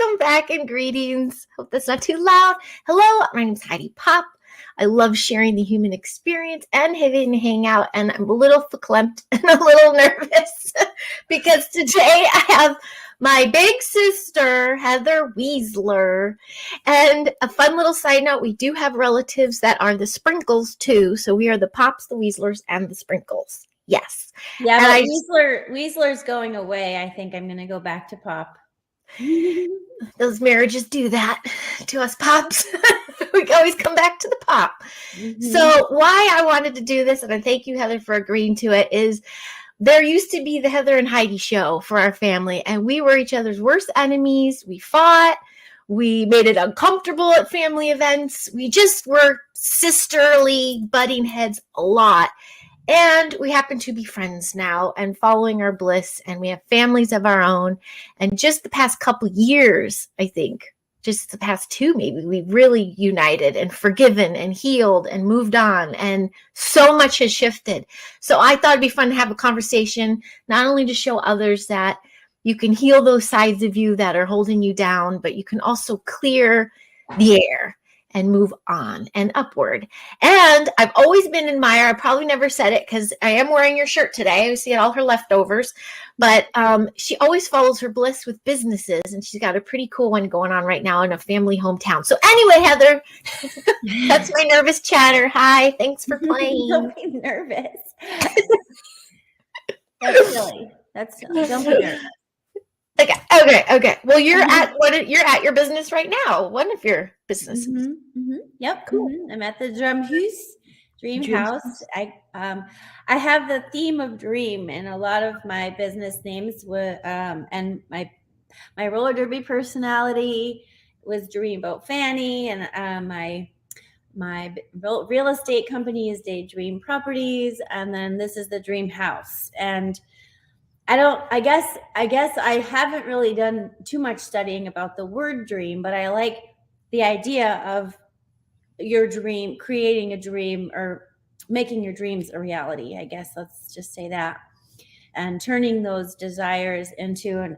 Welcome back and greetings. Hope that's not too loud. Hello, my name's Heidi Pop. I love sharing the human experience and having a hangout, and I'm a little verklempt and a little nervous because today I have my big sister, Heather Weasler. And a fun little side note, we do have relatives that are the Sprinkles too. So we are the Pops, the Weaslers, and the Sprinkles. Yes. Yeah, and but Weasler's going away. I think I'm going to go back to Pop. Those marriages do that to us Pops. We always come back to the Pop. Mm-hmm. So why I wanted to do this, and I thank you, Heather, for agreeing to it, is there used to be the Heather and Heidi show for our family, and we were each other's worst enemies. We fought. We made it uncomfortable at family events. We just were sisterly butting heads a lot. And we happen to be friends now and following our bliss, and we have families of our own. And just the past couple years, I think, just the past 2 maybe, we've really united and forgiven and healed and moved on. And so much has shifted. So I thought it'd be fun to have a conversation, not only to show others that you can heal those sides of you that are holding you down, but you can also clear the air and move on and upward. And I've always been in Maya. I probably never said it because I am wearing your shirt today. I see all her leftovers, but she always follows her bliss with businesses, and she's got a pretty cool one going on right now in a family hometown. So anyway, Heather, that's my nervous chatter. Hi, thanks for playing. Don't be nervous. That's silly. Don't be nervous. Okay. Well, you're at your business right now. One of your businesses. Mm-hmm. Yep. Cool. Mm-hmm. I'm at the Dream House. I have the theme of dream in a lot of my business names. And my roller derby personality was Dreamboat Fanny, and my real estate company is Daydream Properties, and then this is the Dream House. And I guess I haven't really done too much studying about the word dream, but I like the idea of your dream, creating a dream or making your dreams a reality. I guess let's just say that, and turning those desires into and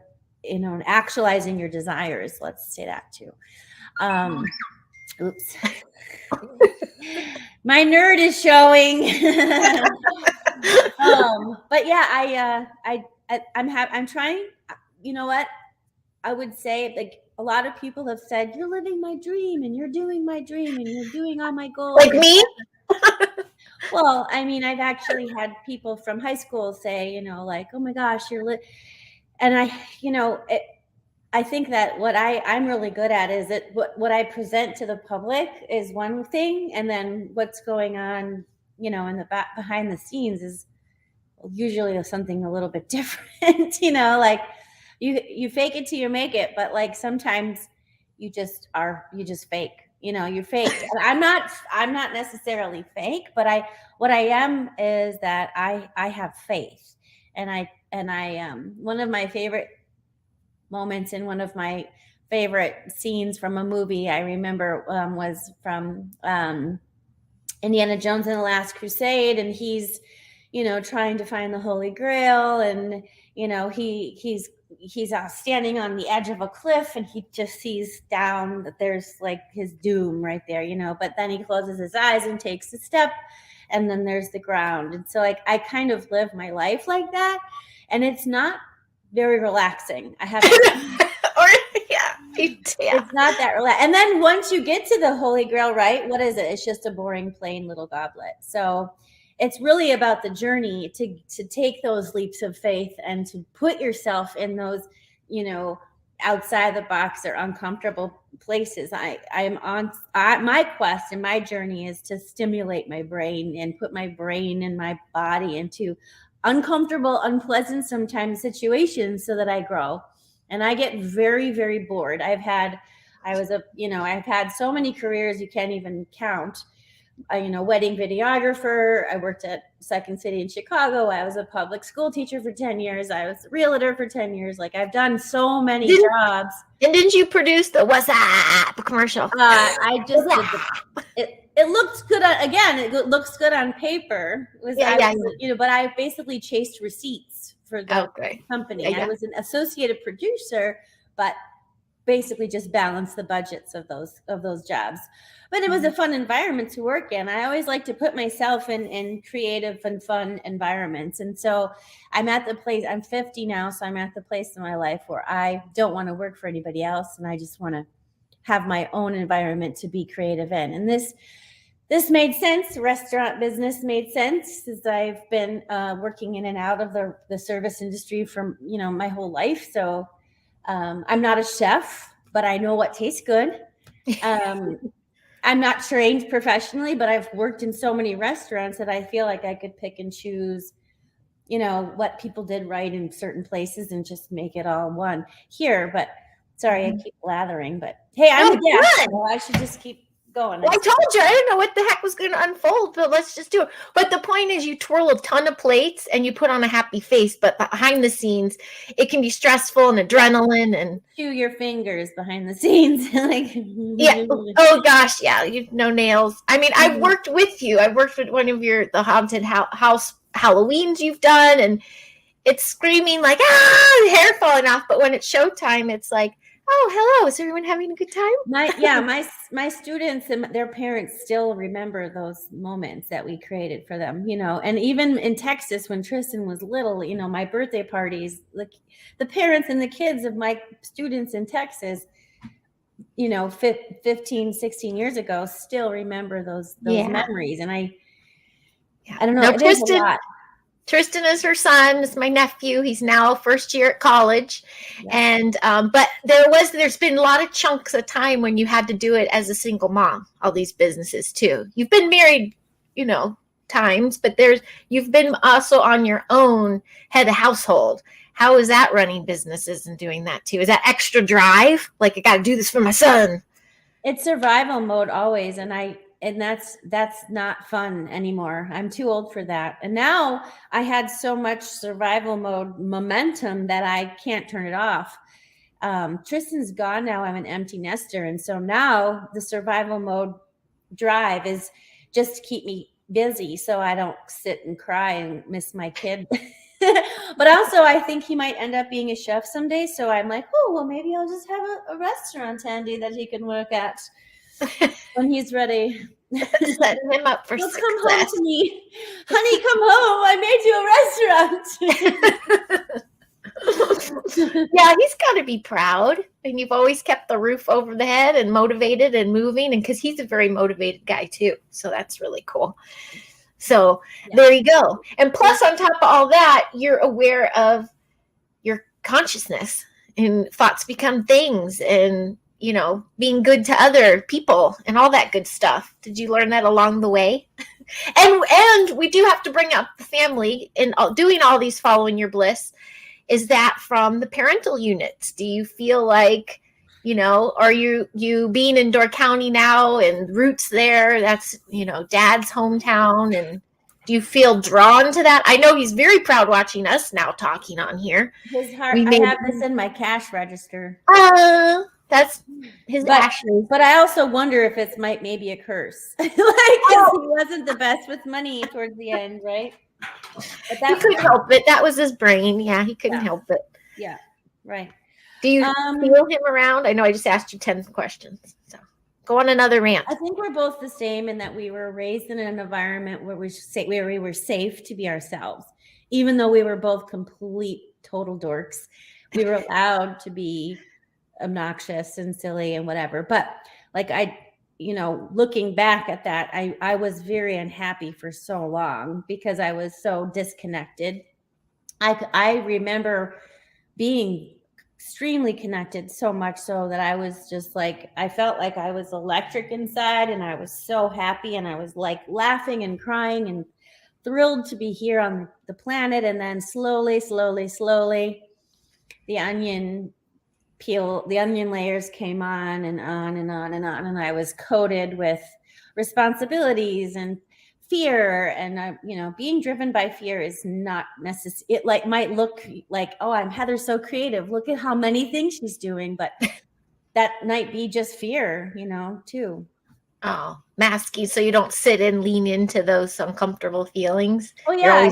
actualizing your desires. Let's say that too. Oops. My nerd is showing. But yeah, I'm trying. You know what? I would say, like, a lot of people have said, you're living my dream and you're doing my dream and you're doing all my goals. Like me? Well, I mean, I've actually had people from high school say, like, oh my gosh, you're lit. And I think that what I'm really good at is that what I present to the public is one thing, and then what's going on, in the back behind the scenes is usually something a little bit different. Like you fake it till you make it, but like sometimes you just fake. You're fake. I'm not necessarily fake, but what I am is that I have faith, and I one of my favorite moments in one of my favorite scenes from a movie I remember was from Indiana Jones and the Last Crusade, and he's trying to find the Holy Grail, and he's standing on the edge of a cliff, and he just sees down that there's like his doom right there, but then he closes his eyes and takes a step, and then there's the ground. And so like I kind of live my life like that, and it's not very relaxing. I have It's not that relaxed. And then once you get to the Holy Grail, right? What is it? It's just a boring, plain little goblet. So it's really about the journey to take those leaps of faith and to put yourself in those, outside the box or uncomfortable places. I'm on my quest, and my journey is to stimulate my brain and put my brain and my body into uncomfortable, unpleasant sometimes situations so that I grow. And I get very, very bored. I've had so many careers you can't even count. Wedding videographer. I worked at Second City in Chicago. I was a public school teacher for 10 years. I was a realtor for 10 years. Like, I've done so many jobs. And didn't you produce the What's Up commercial? I just it looks good it looks good on paper. But I basically chased receipts for the company. Yeah. I was an associated producer, but basically just balance the budgets of those jobs. But it was a fun environment to work in. I always like to put myself in creative and fun environments. And so I'm at the place, I'm 50 now, so I'm at the place in my life where I don't want to work for anybody else, and I just want to have my own environment to be creative in. And this made sense. Restaurant business made sense, as I've been working in and out of the service industry for my whole life. So I'm not a chef, but I know what tastes good. I'm not trained professionally, but I've worked in so many restaurants that I feel like I could pick and choose, what people did right in certain places and just make it all one here. But sorry, I keep blathering, but hey, I'm a guest, so I should just keep going. Well, I told you, I didn't know what the heck was going to unfold, but let's just do it. But the point is, you twirl a ton of plates and you put on a happy face, but behind the scenes, it can be stressful and adrenaline and chew your fingers behind the scenes. Yeah. Oh gosh, yeah. You no nails. I mean, I've worked with you. I worked with one of the haunted house Halloweens you've done, and it's screaming like the hair falling off. But when it's showtime, it's like, oh, hello. Is everyone having a good time? My students and their parents still remember those moments that we created for them, and even in Texas when Tristan was little, my birthday parties, like the parents and the kids of my students in Texas, 15, 16 years ago, still remember those memories. And I don't know. Now, Tristan is her son. Is my nephew. He's now first year at college. Yeah. And but there's been a lot of chunks of time when you had to do it as a single mom, all these businesses too. You've been married, times, but you've been also on your own head of household. How is that running businesses and doing that too? Is that extra drive? Like, I got to do this for my son. It's survival mode always. And that's not fun anymore. I'm too old for that. And now I had so much survival mode momentum that I can't turn it off. Tristan's gone now. I'm an empty nester. And so now the survival mode drive is just to keep me busy so I don't sit and cry and miss my kid. But also I think he might end up being a chef someday. So I'm like, oh, well, maybe I'll just have a restaurant handy that he can work at when he's ready. Setting him up for success. Come home to me. Honey, come home. I made you a restaurant. Yeah, he's got to be proud. And you've always kept the roof over the head and motivated and moving. And because he's a very motivated guy too. So that's really cool. So there you go. And plus, on top of all that, you're aware of your consciousness, and thoughts become things, and being good to other people and all that good stuff. Did you learn that along the way? And we do have to bring up the family in doing all these following your bliss. Is that from the parental units? Do you feel like, are you being in Door County now and roots there? That's, Dad's hometown. And do you feel drawn to that? I know he's very proud watching us now talking on here. His heart. I have this in my cash register. That's his ashes. But I also wonder if it's maybe a curse. He wasn't the best with money towards the end, right? But he couldn't help it. That was his brain. Yeah, he couldn't help it. Yeah, right. Do you feel him around? I know I just asked you 10 questions. So go on another rant. I think we're both the same in that we were raised in an environment where we were safe to be ourselves. Even though we were both complete, total dorks, we were allowed to be obnoxious and silly and whatever. But looking back at that, I was very unhappy for so long because I was so disconnected. I remember being extremely connected, so much so that I was just like, I felt like I was electric inside, and I was so happy, and I was like laughing and crying and thrilled to be here on the planet. And then slowly, the onion layers came on and on and on and on. And I was coated with responsibilities and fear. And, being driven by fear is not necessary. It might look like, oh, Heather's so creative. Look at how many things she's doing. But that might be just fear, too. Oh, masking so you don't sit and lean into those uncomfortable feelings. Oh, yeah.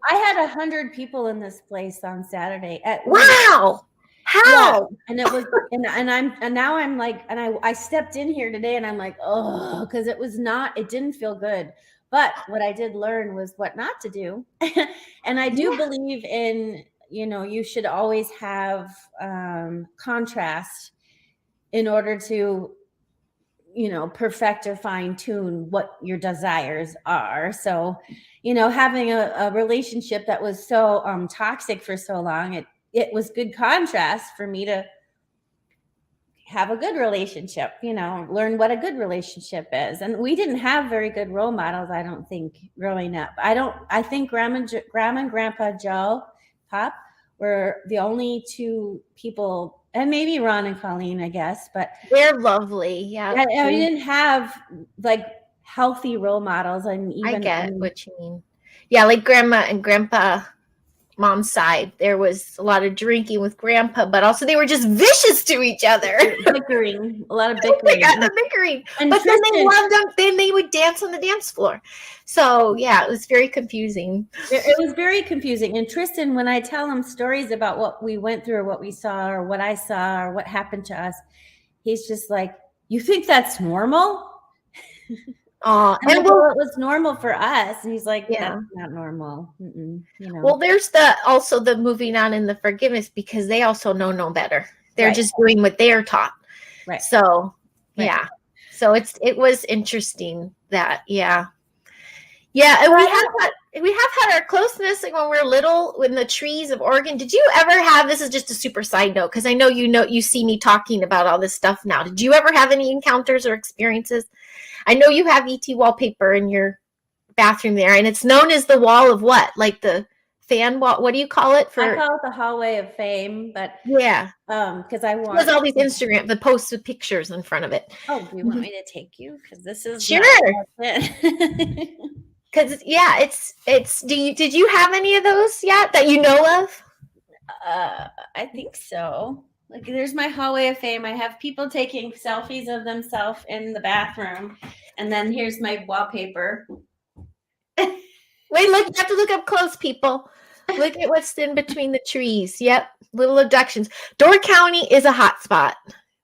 I had 100 people in this place on Saturday. Wow. How? And it was, and now I'm like, and I stepped in here today and I'm like, oh, because it didn't feel good. But what I did learn was what not to do. And I do believe in, you should always have contrast in order to, perfect or fine tune what your desires are. So, having a relationship that was so toxic for so long, it was good contrast for me to have a good relationship, learn what a good relationship is. And we didn't have very good role models, I don't think, growing up. I think grandma and grandpa Joe Pop were the only two people, and maybe Ron and Colleen, I guess, but they're lovely. Yeah. I didn't have like healthy role models. And even I get what you mean. Yeah, like grandma and grandpa mom's side, there was a lot of drinking with grandpa, but also they were just vicious to each other. Bickering, a lot of bickering. They got the bickering. And but Tristan, then they loved them. Then they would dance on the dance floor. So yeah, it was very confusing. It was very confusing. And Tristan, when I tell him stories about what we went through or what we saw or what I saw or what happened to us, he's just like, you think that's normal? And it was normal for us. And he's like, that's not normal. Well, there's also the moving on and the forgiveness, because they also know no better. They're just doing what they are taught. Right. So, yeah. So it was interesting that, Yeah. And we have had our closeness like when we were little in the trees of Oregon. Did you ever have, this is just a super side note, because I know you see me talking about all this stuff now. Did you ever have any encounters or experiences? I know you have ET wallpaper in your bathroom there, and it's known as the wall of what? Like the fan wall? What do you call it? I call it the hallway of fame, but yeah, because there's all these Instagram, the posts with pictures in front of it. Oh, do you want me to take you? Because this is sure. Because it's. Did you have any of those yet that you know of? I think so. Like, there's my hallway of fame. I have people taking selfies of themselves in the bathroom, and then here's my wallpaper. Wait, look! You have to look up close, people. Look at what's in between the trees. Yep, little abductions. Door County is a hot spot.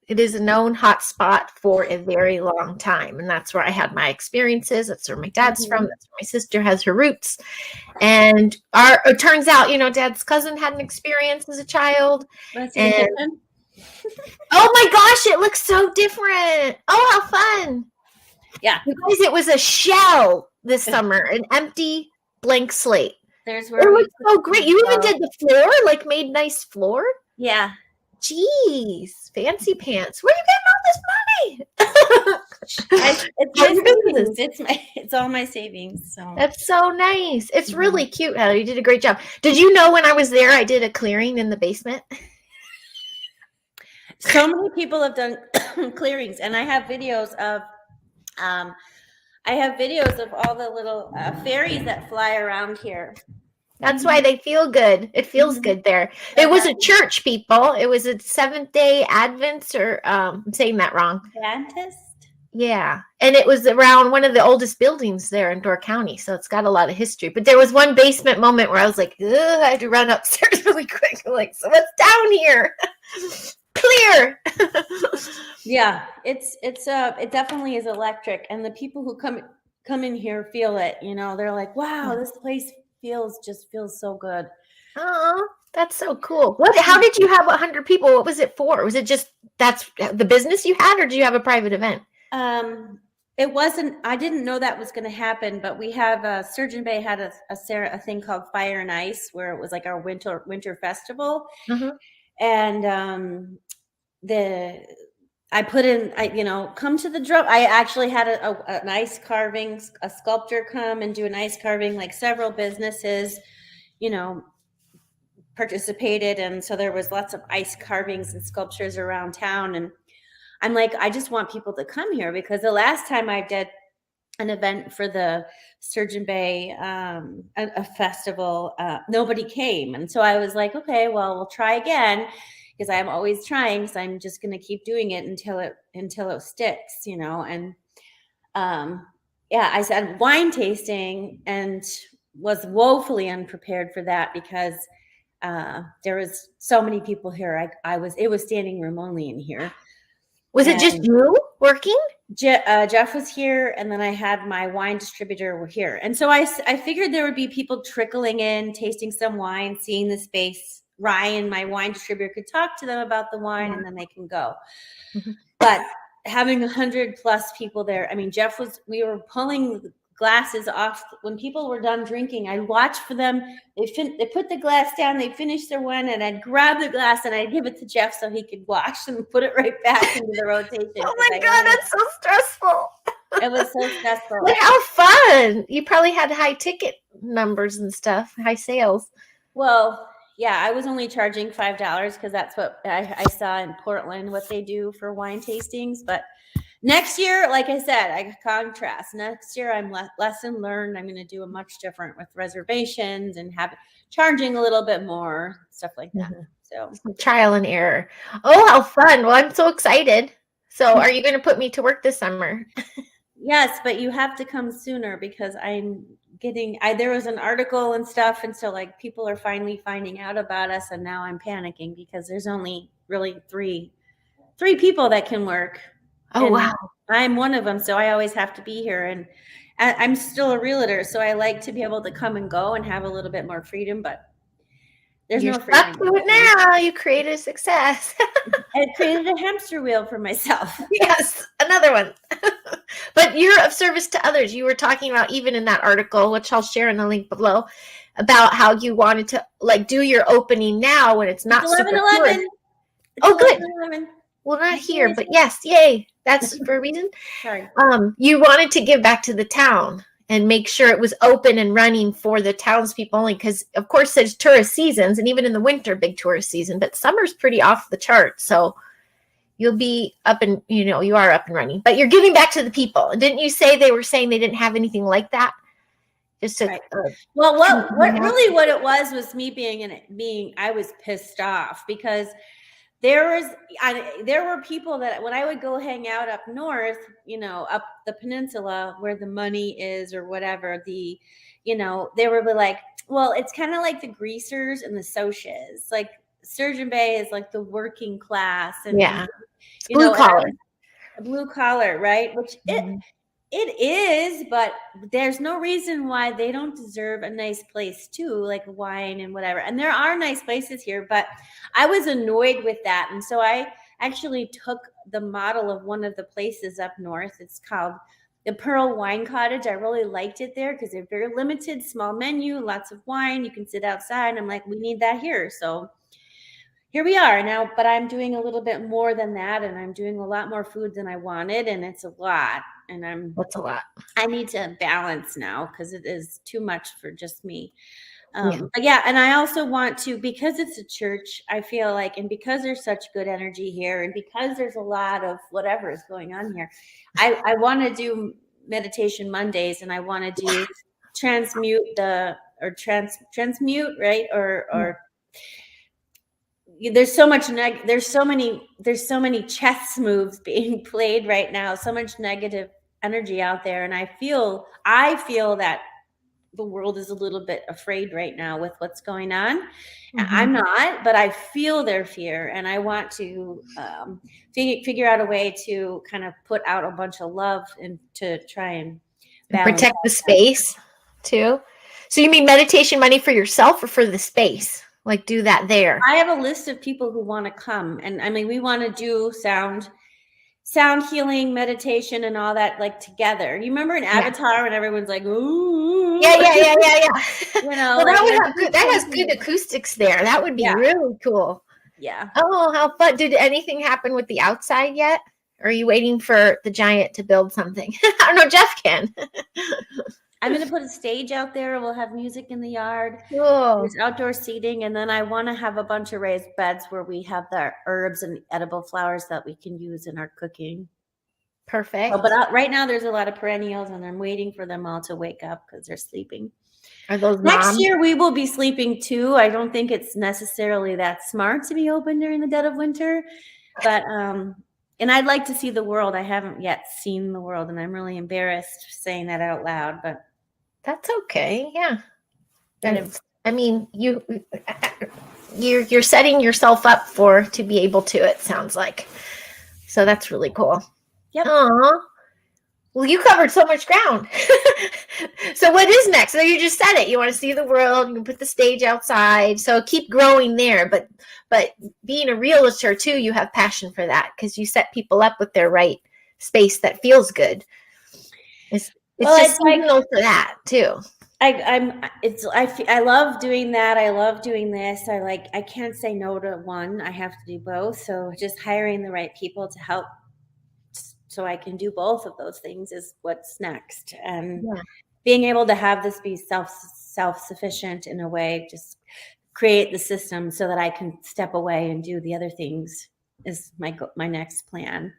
It is a known hot spot for a very long time, and that's where I had my experiences. That's where my dad's from. That's where my sister has her roots. And it turns out, Dad's cousin had an experience as a child. And oh my gosh, it looks so different. Oh, how fun! Yeah, because it was a shell this summer, an empty blank slate. There's where it looks so great. You even did the floor, like made nice floor. Yeah. Jeez, fancy pants. Where are you getting all this money? It's all my savings. So that's so nice. It's really cute, Heather. You did a great job. Did you know when I was there, I did a clearing in the basement? So many people have done clearings, and I have videos of all the little fairies that fly around here. That's why they feel good. It feels good there. It was a church, people. It was a Seventh-day Adventist, or I'm saying that wrong. Adventist? Yeah. And it was around one of the oldest buildings there in Door County. So it's got a lot of history. But there was one basement moment where I was like, I had to run upstairs really quick. I'm like, so what's down here? Clear. Yeah, it definitely is electric. And the people who come in here feel it. They're like, wow, this place feels so good. Oh, that's so cool. How did you have 100 people? What was it for? Was it just that's the business you had, or did you have a private event? It wasn't. I didn't know that was going to happen, but we have Surgeon Bay had a thing called Fire and Ice, where it was like our winter festival, and I put in, come to the drum. I actually had an ice carving, a sculptor come and do an ice carving, like several businesses, participated. And so there was lots of ice carvings and sculptures around town. And I'm like, I just want people to come here, because the last time I did an event for the Surgeon Bay, a festival, nobody came. And so I was like, okay, well, we'll try again. Because I'm always trying, so I'm just going to keep doing it until it sticks, And I said wine tasting and was woefully unprepared for that, because There was so many people here. It was standing room only in here. Was it just you working? Jeff was here, and then I had my wine distributor here. And so I figured there would be people trickling in, tasting some wine, seeing the space. Ryan, my wine distributor, could talk to them about the wine, and then they can go. But having 100 plus people there, I mean, we were pulling glasses off when people were done drinking. I watched for them. They put the glass down, they finished their wine, and I'd grab the glass and I'd give it to Jeff so he could wash and put it right back into the rotation. Oh my God, that's so stressful. It was so stressful. Like, how fun. You probably had high ticket numbers and stuff, high sales. Well, yeah, I was only charging $5 because that's what I saw in Portland, what they do for wine tastings. But next year, like I said, I contrast. Next year, I'm lesson learned. I'm going to do a much different with reservations and charging a little bit more, stuff like that. So trial and error. Oh, how fun. Well, I'm so excited. So are you going to put me to work this summer? Yes, but you have to come sooner because there was an article and stuff. And so like people are finally finding out about us. And now I'm panicking because there's only really three people that can work. Oh, and wow. I'm one of them. So I always have to be here. And I'm still a realtor. So I like to be able to come and go and have a little bit more freedom, but there's no freedom. Stuck to it now. You created a success. I created a hamster wheel for myself. Yes, another one. But you're of service to others. You were talking about, even in that article, which I'll share in the link below, about how you wanted to like do your opening now when it's not super 11. Oh, good. 11. Well, not here, but yes, yay. That's for a reason. Sorry. You wanted to give back to the town and make sure it was open and running for the townspeople only, because of course there's tourist seasons, and even in the winter, big tourist season, but summer's pretty off the chart. So you'll be up and, you are up and running, but you're giving back to the people. And didn't you say they were saying they didn't have anything like that? Just to, right. Well, what it was me I was pissed off because there were people that when I would go hang out up north, up the peninsula where the money is or whatever, they were like, well, it's kind of like the greasers and the socias. Like Sturgeon Bay is like the working class, and blue collar, right? Which it is, but there's no reason why they don't deserve a nice place too, like wine and whatever. And there are nice places here, but I was annoyed with that. And so I actually took the model of one of the places up north. It's called the Pearl Wine Cottage. I really liked it there because they're very limited, small menu, lots of wine. You can sit outside. I'm like, we need that here. So here we are now, but I'm doing a little bit more than that. And I'm doing a lot more food than I wanted. And it's a lot. And that's a lot. I need to balance now because it is too much for just me. But yeah, and I also want to, because it's a church, I feel like, and because there's such good energy here, and because there's a lot of whatever is going on here, I want to do meditation Mondays, and I want to do transmute, right? Or there's so much there's so many chess moves being played right now, so much negative energy out there, and I feel that the world is a little bit afraid right now with what's going on. I'm not, but I feel their fear, and I want to figure out a way to kind of put out a bunch of love and to try and protect the space too. So you mean meditation money for yourself or for the space? Like do that there. I have a list of people who want to come, and I mean, we want to do sound healing, meditation, and all that, like together. You remember in Avatar when everyone's like, ooh, yeah. Well, that has good acoustics there. That would be really cool. Yeah. Oh, how fun! Did anything happen with the outside yet? Or are you waiting for the giant to build something? I don't know. Jeff can. I'm going to put a stage out there. We'll have music in the yard. Cool. There's outdoor seating. And then I want to have a bunch of raised beds where we have the herbs and edible flowers that we can use in our cooking. Perfect. But right now there's a lot of perennials, and I'm waiting for them all to wake up because they're sleeping. Are those Next year we will be sleeping too. I don't think it's necessarily that smart to be open during the dead of winter. But and I'd like to see the world. I haven't yet seen the world, and I'm really embarrassed saying that out loud, but that's okay. Yeah. I mean, you're setting yourself up to be able to, it sounds like. So that's really cool. Yep. Aw. Well, you covered so much ground. So what is next? So you just said it. You want to see the world. You can put the stage outside. So keep growing there. But being a realtor too, you have passion for that because you set people up with their right space that feels good. It's just seasonal for that too. I love doing that. I love doing this. I can't say no to one. I have to do both. So just hiring the right people to help so I can do both of those things is what's next. And being able to have this be self-sufficient in a way, just create the system so that I can step away and do the other things is my next plan.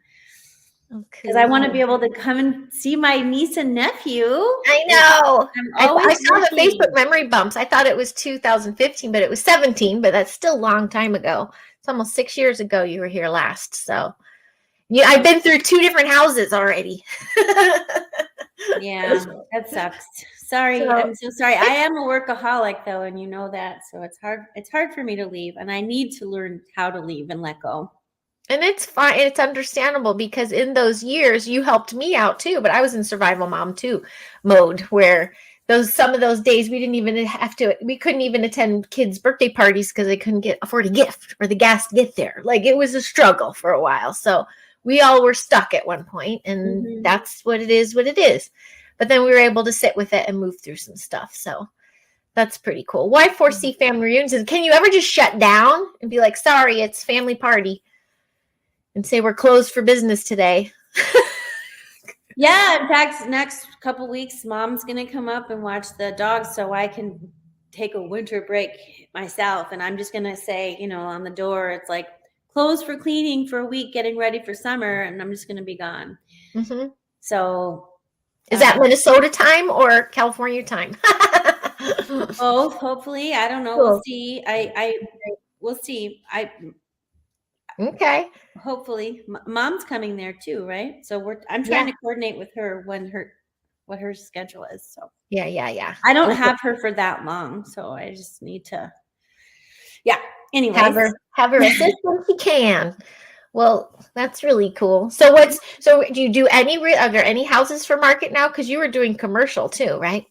Because I want to be able to come and see my niece and nephew. I know. I saw the Facebook memory bumps. I thought it was 2015, but it was 17, but that's still a long time ago. It's almost 6 years ago you were here last. So yeah, I've been through 2 different houses already. Yeah, that sucks. Sorry. I'm so sorry. I am a workaholic though, and you know that. So it's hard for me to leave, and I need to learn how to leave and let go. And it's fine. It's understandable because in those years you helped me out too, but I was in survival mom too mode where some of those days we couldn't even attend kids' birthday parties because they couldn't afford a gift or the gas to get there. Like it was a struggle for a while. So we all were stuck at one point, and that's what it is. But then we were able to sit with it and move through some stuff. So that's pretty cool. Why foresee family reunions? Can you ever just shut down and be like, sorry, it's family party? And say we're closed for business today. Yeah, in fact, next couple weeks, mom's going to come up and watch the dogs so I can take a winter break myself. And I'm just going to say, on the door, it's like closed for cleaning for a week, getting ready for summer. And I'm just going to be gone. Mm-hmm. So is that Minnesota time or California time? Both, hopefully. I don't know. Cool. We'll see. We'll see. Okay. Hopefully, mom's coming there too, right? So I'm trying to coordinate with her what her schedule is. So yeah. I don't have her for that long, so I just need to. Yeah. Anyways, have her assist when she can. Well, that's really cool. So do you do are there any houses for market now? Because you were doing commercial too, right?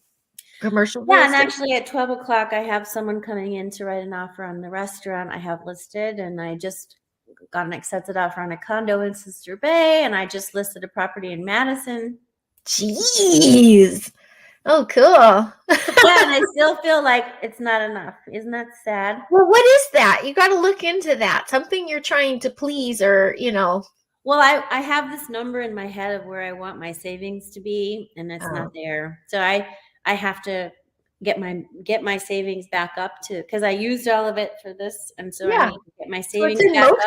Commercial. Yeah, and actually at 12 o'clock, I have someone coming in to write an offer on the restaurant I have listed, and I just got an accepted offer on a condo in Sister Bay, and I just listed a property in Madison. Jeez. Oh, cool. Yeah, and I still feel like it's not enough. Isn't that sad? Well, what is that? You got to look into that. Something you're trying to please or, Well, I have this number in my head of where I want my savings to be, and it's not there. So I have to get my savings back up because I used all of it for this, and so I need to get my savings back up.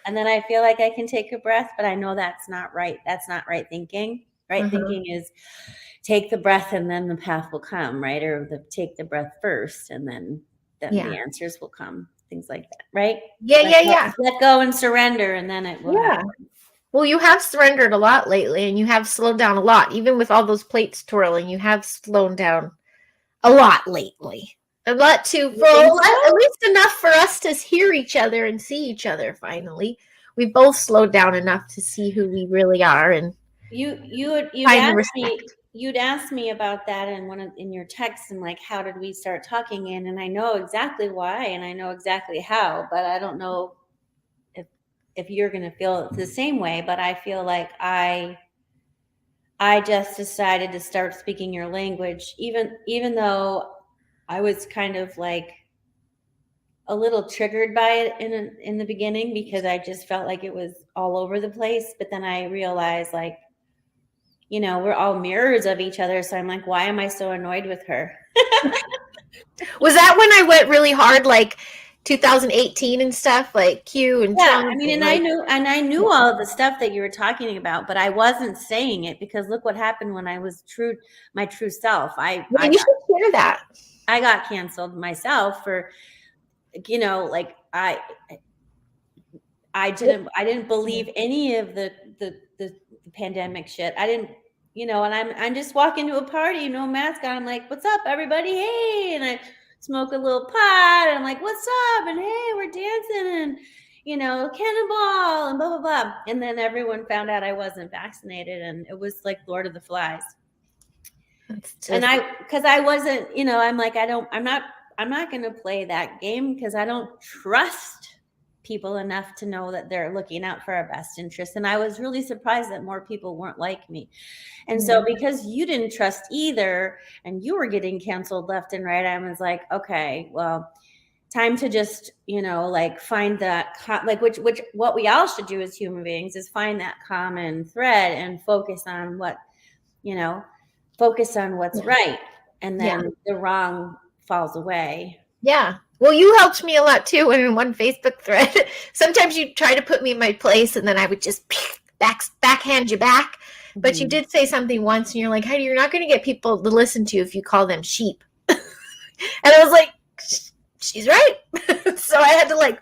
And then I feel like I can take a breath, but I know that's not right. That's not right thinking. Right thinking is take the breath and then the path will come, right? Or take the breath first and then the answers will come. Things like that, right? Yeah. Let go and surrender, and then it will happen. Well, you have surrendered a lot lately, and you have slowed down a lot. Even with all those plates twirling, you have slowed down a lot lately. A lot too, at least enough for us to hear each other and see each other. Finally, we both slowed down enough to see who we really are, and you'd ask me about that in your texts, and like, how did we start talking? And I know exactly why, and I know exactly how, but I don't know if you're going to feel the same way. But I feel like I just decided to start speaking your language, even though I was kind of like a little triggered by it in the beginning because I just felt like it was all over the place. But then I realized, like, we're all mirrors of each other. So I'm like, why am I so annoyed with her? Was that when I went really hard, like 2018 and stuff, like Q and Trump? I mean, I knew all of the stuff that you were talking about, but I wasn't saying it because look what happened when I was my true self. You should share that. I got canceled myself for, like I didn't believe any of the pandemic shit. I didn't, and I'm just walking to a party, no mask on. I'm like, what's up, everybody? Hey. And smoke a little pot. And I'm like, what's up? And hey, we're dancing and, cannonball and blah, blah, blah. And then everyone found out I wasn't vaccinated, and it was like Lord of the Flies. And because I wasn't, I'm like, I'm not going to play that game because I don't trust people enough to know that they're looking out for our best interests. And I was really surprised that more people weren't like me. And so because you didn't trust either, and you were getting canceled left and right, I was like, okay, well, time to just, find that, which what we all should do as human beings is find that common thread and focus on what's right. And then the wrong falls away. Yeah. Well, you helped me a lot too in one Facebook thread. Sometimes you try to put me in my place and then I would just backhand you back. But you did say something once and you're like, Heidi, you're not going to get people to listen to you if you call them sheep. And I was like, she's right. So I had to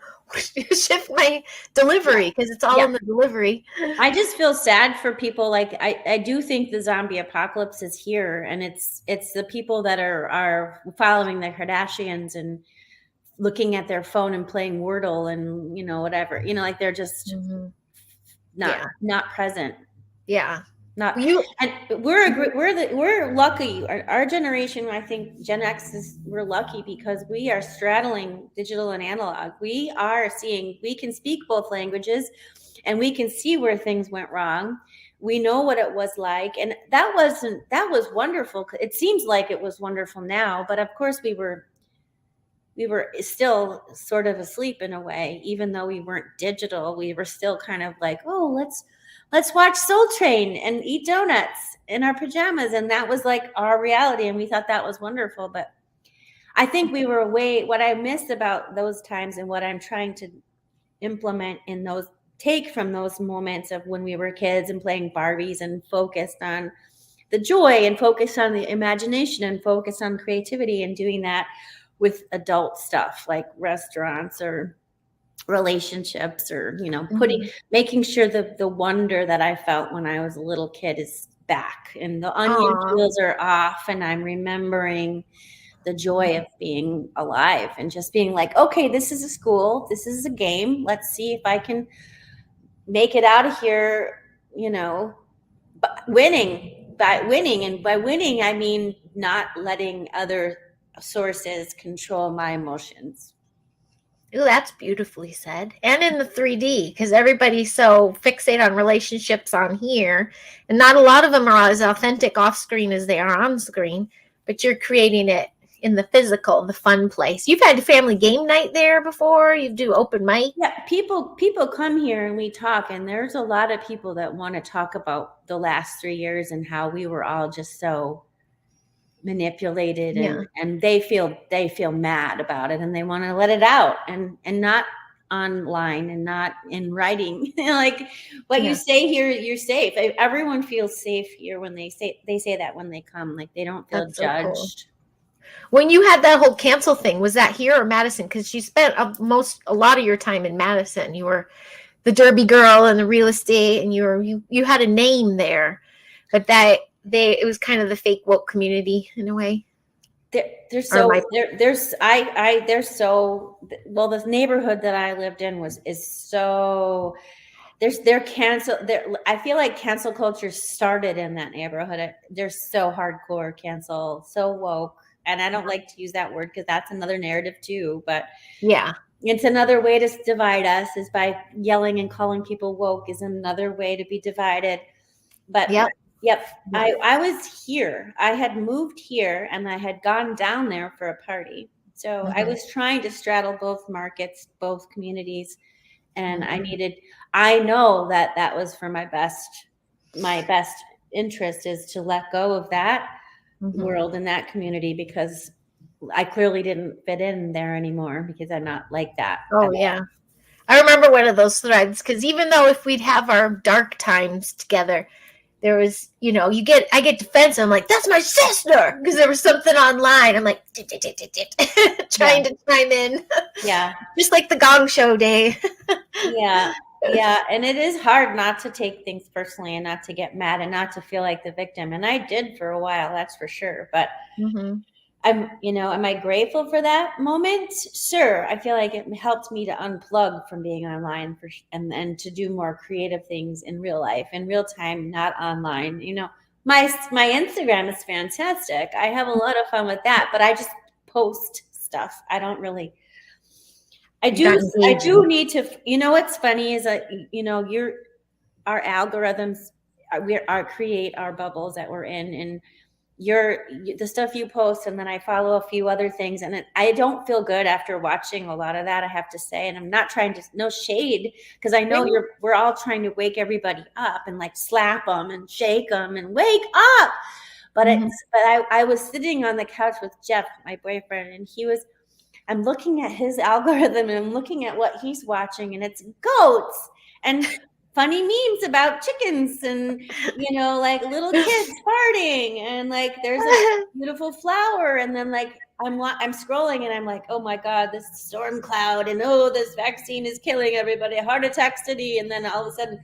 shift my delivery because it's all in the delivery. I just feel sad for people. Like I do think the zombie apocalypse is here, and it's the people that are following the Kardashians and looking at their phone and playing Wordle and whatever, like they're just not present. Yeah. Not you. And we're lucky. Our generation, I think Gen X we're lucky because we are straddling digital and analog. We can speak both languages, and we can see where things went wrong. We know what it was like, and that was wonderful. It seems like it was wonderful now, but of course we were still sort of asleep in a way. Even though we weren't digital, we were still kind of like, oh, let's watch Soul Train and eat donuts in our pajamas. And that was like our reality. And we thought that was wonderful. But I think we were what I miss about those times and what I'm trying to implement take from those moments of when we were kids and playing Barbies and focused on the joy and focused on the imagination and focused on creativity and doing that with adult stuff like restaurants or relationships or making sure the wonder that I felt when I was a little kid is back and the onion peels are off, and I'm remembering the joy of being alive and just being like, okay, this is a school, this is a game, let's see if I can make it out of here, winning. By winning I mean not letting other sources control my emotions. Ooh, that's beautifully said. And in the 3D, because everybody's so fixated on relationships on here, and not a lot of them are as authentic off screen as they are on screen, but you're creating it in the physical, the fun place. You've had family game night there before. You do open mic. Yeah, people come here and we talk, and there's a lot of people that want to talk about the last 3 years and how we were all just so manipulated and they feel mad about it and they want to let it out and not online and not in writing. Like what you say here, you're safe. Everyone feels safe here when they say that when they come, like they don't feel judged. So cool. When you had that whole cancel thing, was that here or Madison? Because you spent a lot of your time in Madison. You were the derby girl and the real estate, and you had a name there, but it was kind of the fake woke community in a way. The neighborhood that I lived in I feel like cancel culture started in that neighborhood. They're so hardcore cancel, so woke. And I don't like to use that word because that's another narrative too. But yeah, it's another way to divide us is by yelling and calling people woke is another way to be divided. But Yep. I was here. I had moved here and I had gone down there for a party. So I was trying to straddle both markets, both communities. And I know that was for my best interest is to let go of that world and that community because I clearly didn't fit in there anymore because I'm not like that. Oh, yeah. I remember one of those threads because even though if we'd have our dark times together, there was, I get defensive. I'm like, that's my sister. Because there was something online. I'm like, trying to chime in. Yeah. Just like the Gong Show day. Yeah. Yeah. And it is hard not to take things personally and not to get mad and not to feel like the victim. And I did for a while, that's for sure. But am I grateful for that moment? Sure. I feel like it helped me to unplug from being online and to do more creative things in real life, in real time, not online. My Instagram is fantastic. I have a lot of fun with that, but I just post stuff. I don't really. I do need to. What's funny is that our algorithms create our bubbles that we're in, and the stuff you post, and then I follow a few other things, and I don't feel good after watching a lot of that, I have to say. And I'm not trying to, no shade, because I know we're all trying to wake everybody up and like slap them and shake them and wake up. But I was sitting on the couch with Jeff, my boyfriend, and I'm looking at his algorithm, and I'm looking at what he's watching, and it's goats and funny memes about chickens and, like little kids farting, and like there's a beautiful flower. And then like I'm scrolling, and I'm like, oh my God, this storm cloud, and this vaccine is killing everybody, heart attack city. And then all of a sudden,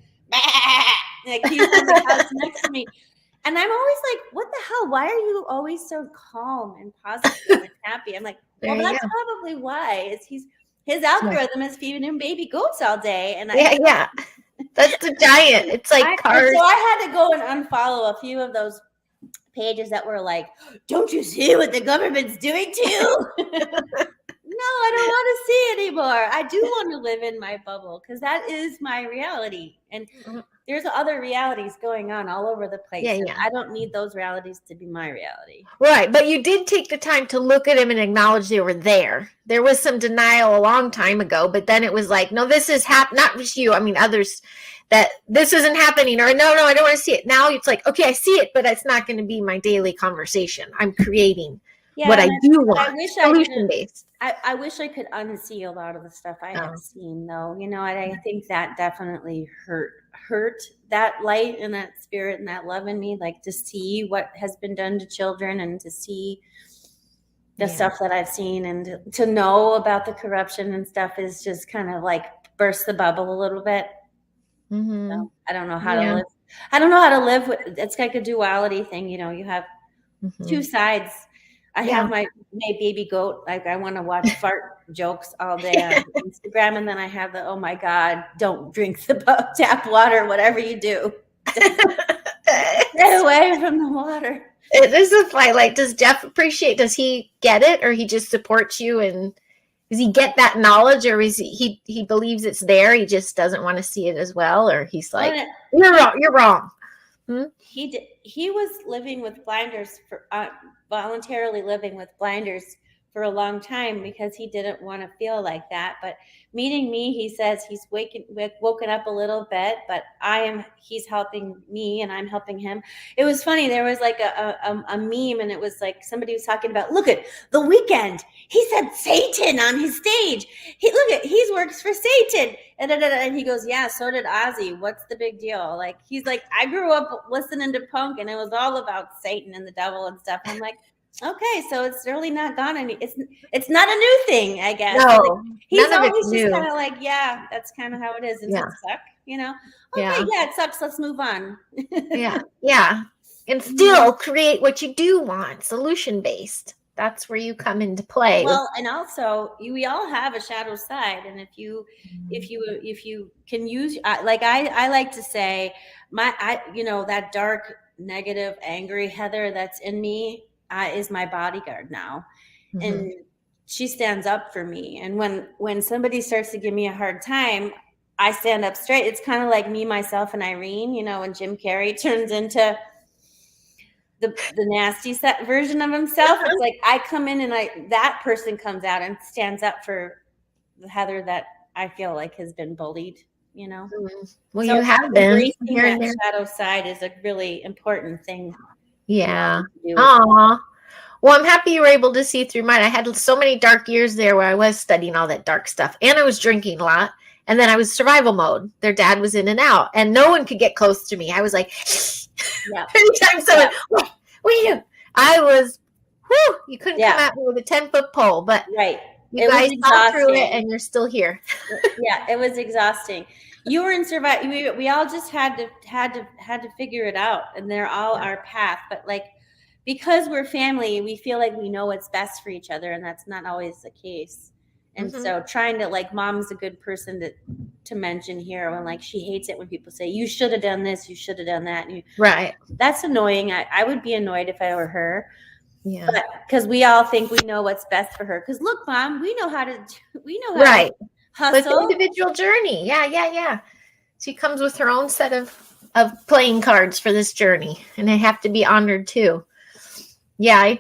like he's on the couch next to me. And I'm always like, what the hell? Why are you always so calm and positive and happy? I'm like, well, that's probably why. His algorithm is feeding him baby goats all day. And that's the giant. It's like cars. So I had to go and unfollow a few of those pages that were like, don't you see what the government's doing to you? No, I don't want to see anymore. I do want to live in my bubble, because that is my reality. And there's other realities going on all over the place. Yeah. I don't need those realities to be my reality. Right. But you did take the time to look at them and acknowledge they were there. There was some denial a long time ago, but then it was like, no, this is not just you. I mean, others, that this isn't happening, or no, I don't want to see it. Now it's like, okay, I see it, but it's not going to be my daily conversation. I'm creating what I do want. Solution-based. I wish I could unsee a lot of the stuff I have seen, though. I think that definitely hurt that light and that spirit and that love in me, like to see what has been done to children, and to see the stuff that I've seen, and to know about the corruption and stuff is just kind of like burst the bubble a little bit. So I don't know how to live. I don't know how to live with. It's like a duality thing. You have two sides. I have my baby goat. Like, I want to watch fart jokes all day on Instagram. And then I have the, oh my God, don't drink the tap water, whatever you do. Stay away from the water. It is a fight. Like, does he get it, or he just supports you? And does he get that knowledge, or is he believes it's there, he just doesn't want to see it as well? Or he's like, you're wrong. He was living with blinders voluntarily living with blinders for a long time, because he didn't want to feel like that. But meeting me, he says he's woken up a little bit, but he's helping me and I'm helping him. It was funny. There was like a meme, and it was like somebody was talking about, look at The Weeknd. He said Satan on his stage. He works for Satan. And he goes, yeah, so did Ozzy. What's the big deal? Like, he's like, I grew up listening to punk, and it was all about Satan and the devil and stuff. I'm like, okay, so it's really not gone. It's not a new thing, I guess. No, like, he's always just kind of like, yeah, that's kind of how it is. And it suck, Okay, it sucks. Let's move on. Yeah. And still create what you do want, solution based. That's where you come into play. Well, and also we all have a shadow side, and if you can use, like I like to say, that dark, negative, angry Heather that's in me is my bodyguard now, and she stands up for me. And when somebody starts to give me a hard time, I stand up straight. It's kind of like Me, Myself, and Irene. When Jim Carrey turns into the nasty set version of himself, it's like I come in and that person comes out and stands up for the Heather that I feel like has been bullied. Well, so you have been. That shadow side is a really important thing. Yeah. Aw. Well, I'm happy you were able to see through mine. I had so many dark years there where I was studying all that dark stuff, and I was drinking a lot. And then I was survival mode. Their dad was in and out, and no one could get close to me. I was like, anytime someone, what are you doing? I was, you couldn't come at me with a 10-foot pole, but you guys got through it, and you're still here. Yeah, it was exhausting. You were in we all just had to figure it out, and they're all our path. But like because we're family, we feel like we know what's best for each other, and that's not always the case. And so trying to, like, mom's a good person to mention here, when, like, she hates it when people say, you should have done this, you should have done that. And Right. That's annoying. I would be annoyed if I were her. Yeah. But because we all think we know what's best for her. Because look, Mom, we know how to Right. hustle. It's an individual journey. Yeah. She comes with her own set of playing cards for this journey, and they have to be honored too. Yeah,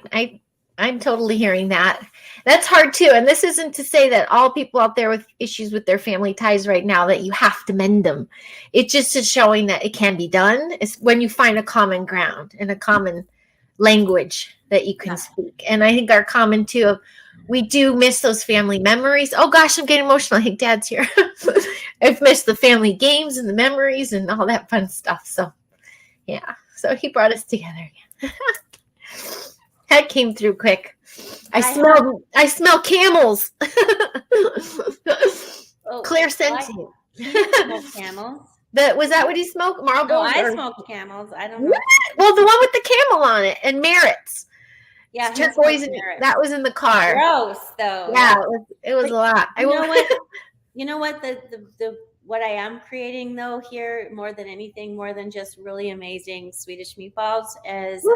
I'm totally hearing that. That's hard too. And this isn't to say that all people out there with issues with their family ties right now, that you have to mend them. It just is showing that it can be done. It's when you find a common ground and a common language that you can speak. And I think our common too, we do miss those family memories. Oh gosh, I'm getting emotional. I think Dad's here. I've missed the family games and the memories and all that fun stuff. So yeah, so he brought us together again. That came through quick. I smell camels. Clear sensing. Camels. Was that what he smoked? Marlboro? No, I smoked camels. I don't know. Well, the one with the camel on it and merits. Yeah, turquoise. That was in the car. Gross, though. Yeah, it was a lot. You know what? The what I am creating though here, more than anything, more than just really amazing Swedish meatballs, is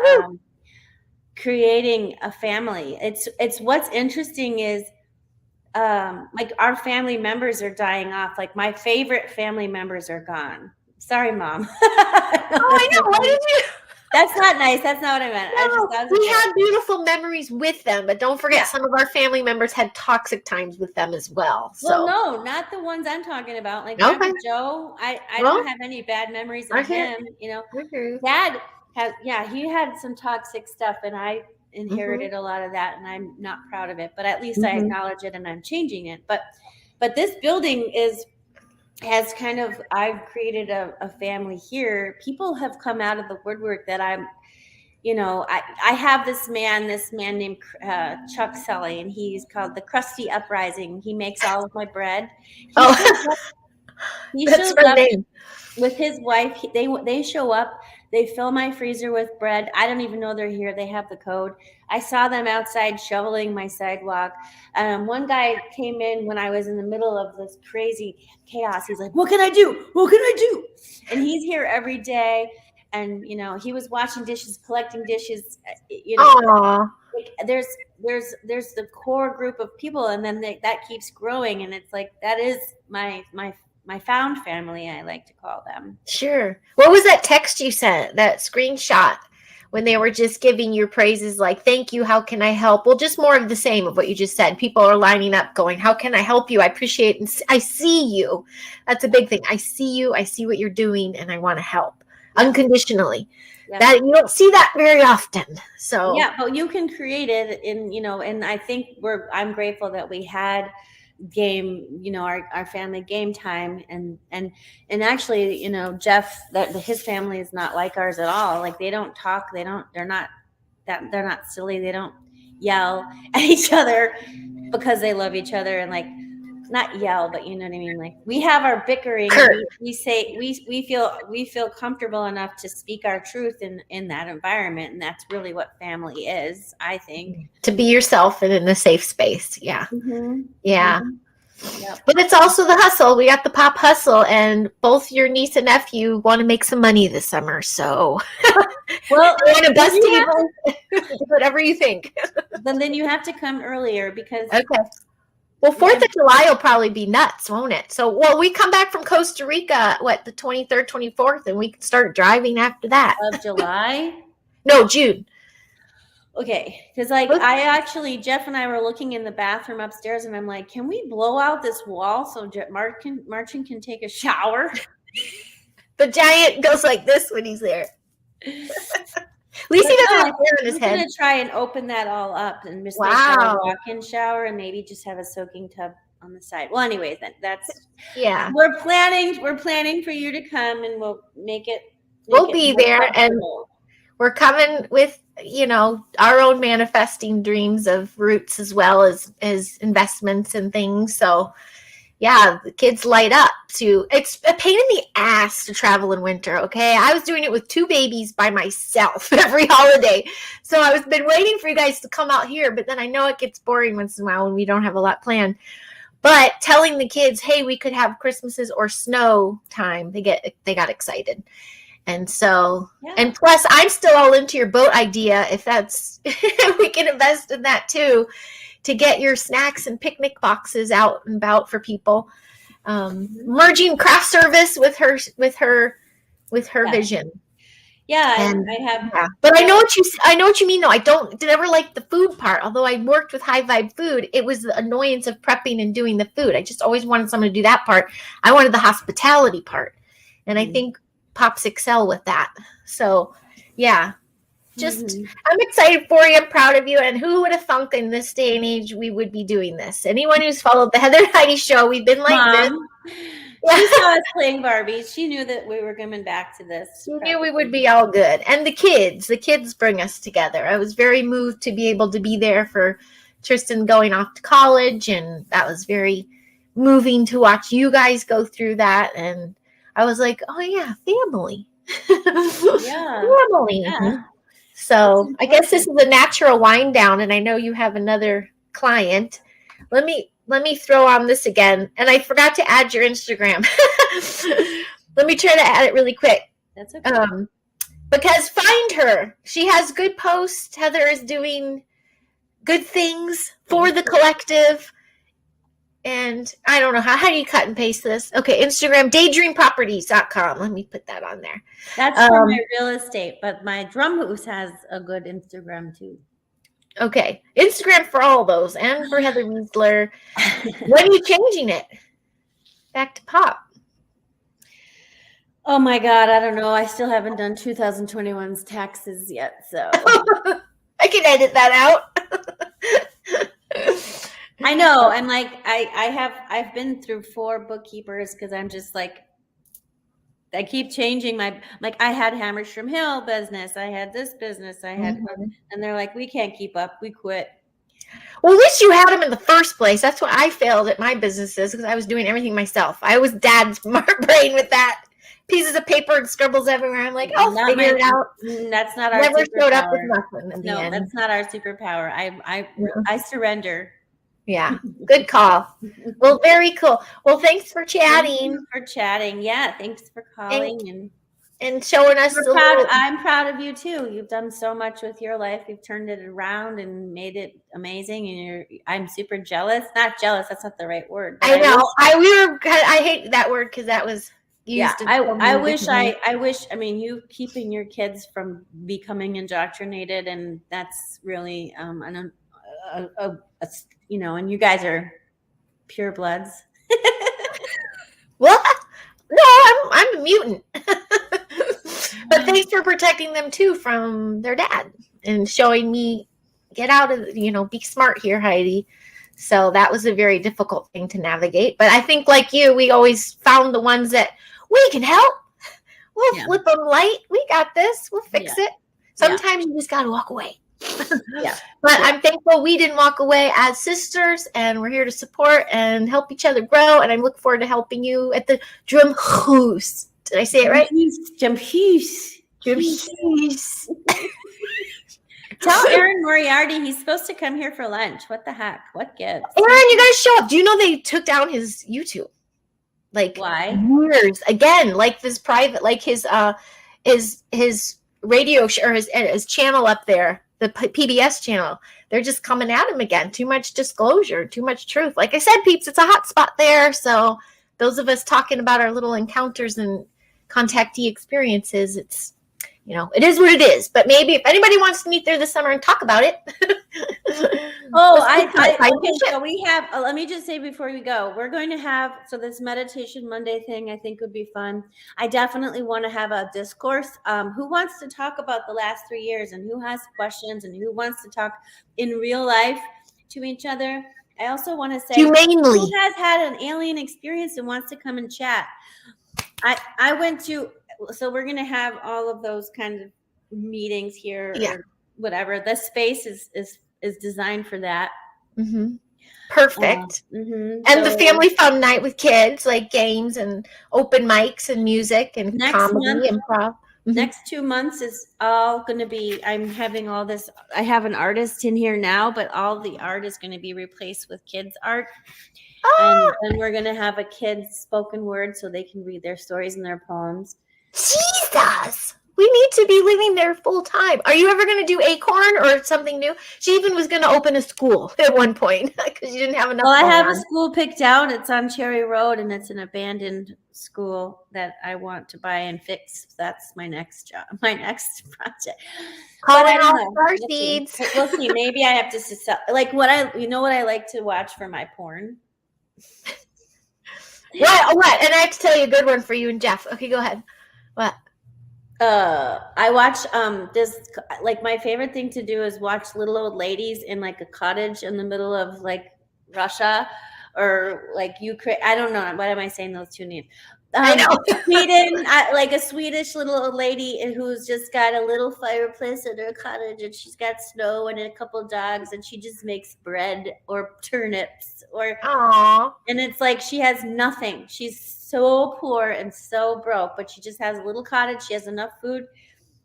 creating a family. It's what's interesting is like our family members are dying off. Like my favorite family members are gone. Sorry, Mom. I know. What did you? That's not nice. That's not what I meant. No, we had beautiful memories with them, but don't forget some of our family members had toxic times with them as well. So. Well, no, not the ones I'm talking about. Like Grandpa Joe, I don't have any bad memories of him. You know, Dad he had some toxic stuff, and I inherited a lot of that, and I'm not proud of it. But at least I acknowledge it, and I'm changing it. But this building has kind of, I've created a family here. People have come out of the woodwork that I'm, I have this man named Chuck Sully, and he's called the Krusty Uprising. He makes all of my bread. He shows up with his wife. They show up. They fill my freezer with bread. I don't even know they're here. They have the code. I saw them outside shoveling my sidewalk. One guy came in when I was in the middle of this crazy chaos. He's like, "What can I do? What can I do?" And he's here every day. And he was washing dishes, collecting dishes. Like there's the core group of people, and then that keeps growing. And it's like that is my found family, I like to call them. Sure. What was that text you sent, that screenshot, when they were just giving you praises like, thank you, how can I help? Well, just more of the same of what you just said. People are lining up going, how can I help you? I appreciate it. I see you. That's a big thing. I see you. I see what you're doing, and I want to help unconditionally. Yeah. That you don't see that very often. So but you can create it and I think I'm grateful that we had game, our family game time, and actually, Jeff, that his family is not like ours at all. Like they don't talk, they're not silly, they don't yell at each other because they love each other, and like not yell, but you know what I mean. Like we have our bickering. We say we feel comfortable enough to speak our truth in that environment, and that's really what family is, I think. To be yourself and in a safe space. Yeah. Yeah. Yep. But it's also the hustle. We got the pop hustle, and both your niece and nephew want to make some money this summer. So, well, want to bust you, whatever you think. Then you have to come earlier because. Okay. Well, 4th of July will probably be nuts, won't it? So, we come back from Costa Rica, the 23rd, 24th, and we can start driving after that. Of July? No, June. Okay, because Jeff and I were looking in the bathroom upstairs, and I'm like, can we blow out this wall so Martin can take a shower? The giant goes like this when he's there. At least he doesn't have hair in his head. I'm going to try and open that all up and just have a walk-in shower and maybe just have a soaking tub on the side. Well, anyways, that's We're planning for you to come, and we'll make it. We'll be there, and we're coming with our own manifesting dreams of roots as well as investments and things. So yeah, the kids light up to, it's a pain in the ass to travel in winter. Okay. I was doing it with 2 babies by myself every holiday. So I was been waiting for you guys to come out here, but then I know it gets boring once in a while when we don't have a lot planned. But telling the kids, hey, we could have Christmases or snow time, they got excited. And so, and plus I'm still all into your boat idea. If that's, we can invest in that too, to get your snacks and picnic boxes out and about for people. Merging craft service with her vision. Yeah, And I have. Yeah. But I know what you mean though. I did ever like the food part. Although I worked with high vibe food, it was the annoyance of prepping and doing the food. I just always wanted someone to do that part. I wanted the hospitality part. And I think Pops excel with that. So yeah. Just I'm excited for you. I'm proud of you. And who would have thunk in this day and age we would be doing this? Anyone who's followed the Heather and Heidi show, we've been like Mom, this. She saw us playing Barbies. She knew that we were coming back to this. She knew we would be all good. And the kids bring us together. I was very moved to be able to be there for Tristan going off to college. And that was very moving to watch you guys go through that. And I was like, oh yeah, family. Family. Yeah. So I guess this is a natural wind down, and I know you have another client. Let me throw on this again, and I forgot to add your Instagram. Let me try to add it really quick. That's okay. Because find her. She has good posts. Heather is doing good things for the collective. And I don't know how do you cut and paste this? Okay, Instagram, daydreamproperties.com. Let me put that on there. That's for my real estate, but my drum house has a good Instagram too. Okay, Instagram for all those, and for Heather Weasler. When are you changing it? Back to pop. Oh my God, I don't know. I still haven't done 2021's taxes yet, so I can edit that out. I know. I'm like, I've been through 4 bookkeepers because I'm just like, I keep changing I had Hammerstrom Hill business. I had this business. I had, and they're like, we can't keep up. We quit. Well, at least you had them in the first place. That's what I failed at my businesses because I was doing everything myself. I was dad's smart brain with that. Pieces of paper and scribbles everywhere. I'm like, I'll figure it out. That's not our Never superpower. Showed up with nothing. No, that's not our superpower. I surrender. Yeah, good call. Well, very cool. Well, thanks for chatting. Yeah, thanks for calling and showing us. I'm proud of you too. You've done so much with your life. You've turned it around and made it amazing. And I'm super jealous. Not jealous. That's not the right word. I know. I hate that word because that was used. Yeah, I wish. I mean, you keeping your kids from becoming indoctrinated, and that's really and you guys are pure bloods. What? No, I'm a mutant. But thanks for protecting them too from their dad and showing me get out of, be smart here, Heidi. So that was a very difficult thing to navigate. But I think like you, we always found the ones that we can help. We'll flip them light. We got this. We'll fix it. Sometimes you just got to walk away. But I'm thankful we didn't walk away as sisters, and we're here to support and help each other grow. And I look forward to helping you at the drum house. Did I say it right? Drum house. Tell Aaron Moriarty he's supposed to come here for lunch. What the heck? What gives? Aaron, you gotta show up. Do you know they took down his YouTube? Like why? Years again, like this private, like his radio show or his channel up there. The PBS channel, they're just coming at him again. Too much disclosure, too much truth. Like I said, peeps, it's a hot spot there. So those of us talking about our little encounters and contactee experiences, it's, it is what it is. But maybe if anybody wants to meet there this summer and talk about it. So we have, let me just say before we go, we're going to have, so this Meditation Monday thing I think would be fun. I definitely want to have a discourse. Who wants to talk about the last 3 years and who has questions and who wants to talk in real life to each other? I also want to say, humanely, who has had an alien experience and wants to come and chat? I went to, so we're going to have all of those kinds of meetings here or whatever. The space is designed for that. Perfect. Mm-hmm. And the So family fun night with kids, like games and open mics and music and next comedy, month, improv. next 2 months is all going to be, I'm having all this, I have an artist in here now, but all the art is going to be replaced with kids art. And then we're going to have a kids spoken word so they can read their stories and their poems. Jesus! We need to be living there full time. Are you ever going to do Acorn or something new? She even was going to open a school at one point because you didn't have enough. Well, I have a school picked out. It's on Cherry Road, and it's an abandoned school that I want to buy and fix. That's my next job, my next project. Calling all star seeds. We'll see. Maybe I have to sell. Like what I like to watch for my porn. What? And I have to tell you a good one for you and Jeff. Okay, go ahead. What? I watch this, like my favorite thing to do is watch little old ladies in like a cottage in the middle of like Russia or like Ukraine. I don't know. What am I saying those two names? I know. Sweden, like a Swedish little old lady who's just got a little fireplace in her cottage, and she's got snow and a couple dogs, and she just makes bread or turnips or. Aww. And it's like she has nothing. She's so poor and so broke, but she just has a little cottage. She has enough food.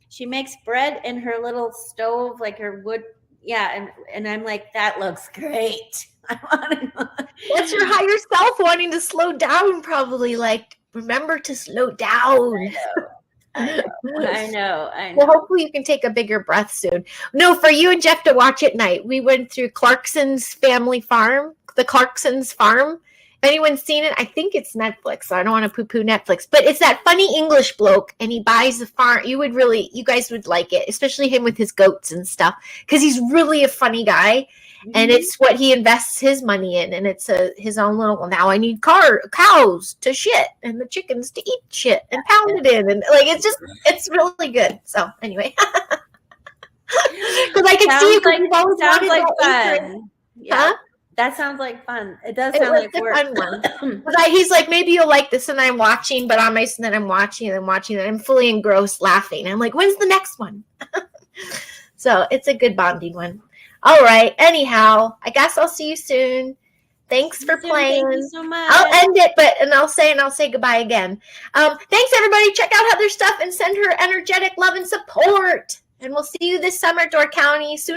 She makes bread in her little stove, like her wood. Yeah, and I'm like, that looks great. I want to know. That's your higher self wanting to slow down, probably. Like, remember to slow down. I know. Well, hopefully you can take a bigger breath soon. No, for you and Jeff to watch at night. We went through Clarkson's family farm, the Clarkson's farm. If anyone's seen it, I think it's Netflix. So I don't want to poo-poo Netflix, but it's that funny English bloke, and he buys the farm. You guys would like it, especially him with his goats and stuff, because he's really a funny guy. And it's what he invests his money in, and it's his own little. Well, now I need cows to shit and the chickens to eat shit and pound it in, and like it's really good. So anyway, because I can see you. Sounds like fun. Yeah. Huh? That sounds like fun. It does sound like work. Fun one. He's like, maybe you'll like this, and I'm watching, but on my and then I'm watching and I'm watching, and I'm fully engrossed laughing. I'm like, when's the next one? So it's a good bonding one. All right. Anyhow, I guess I'll see you soon. Thanks for playing. Thank you so much. I'll end it, I'll say goodbye again. Thanks everybody. Check out Heather's stuff and send her energetic love and support. And we'll see you this summer at Door County soon.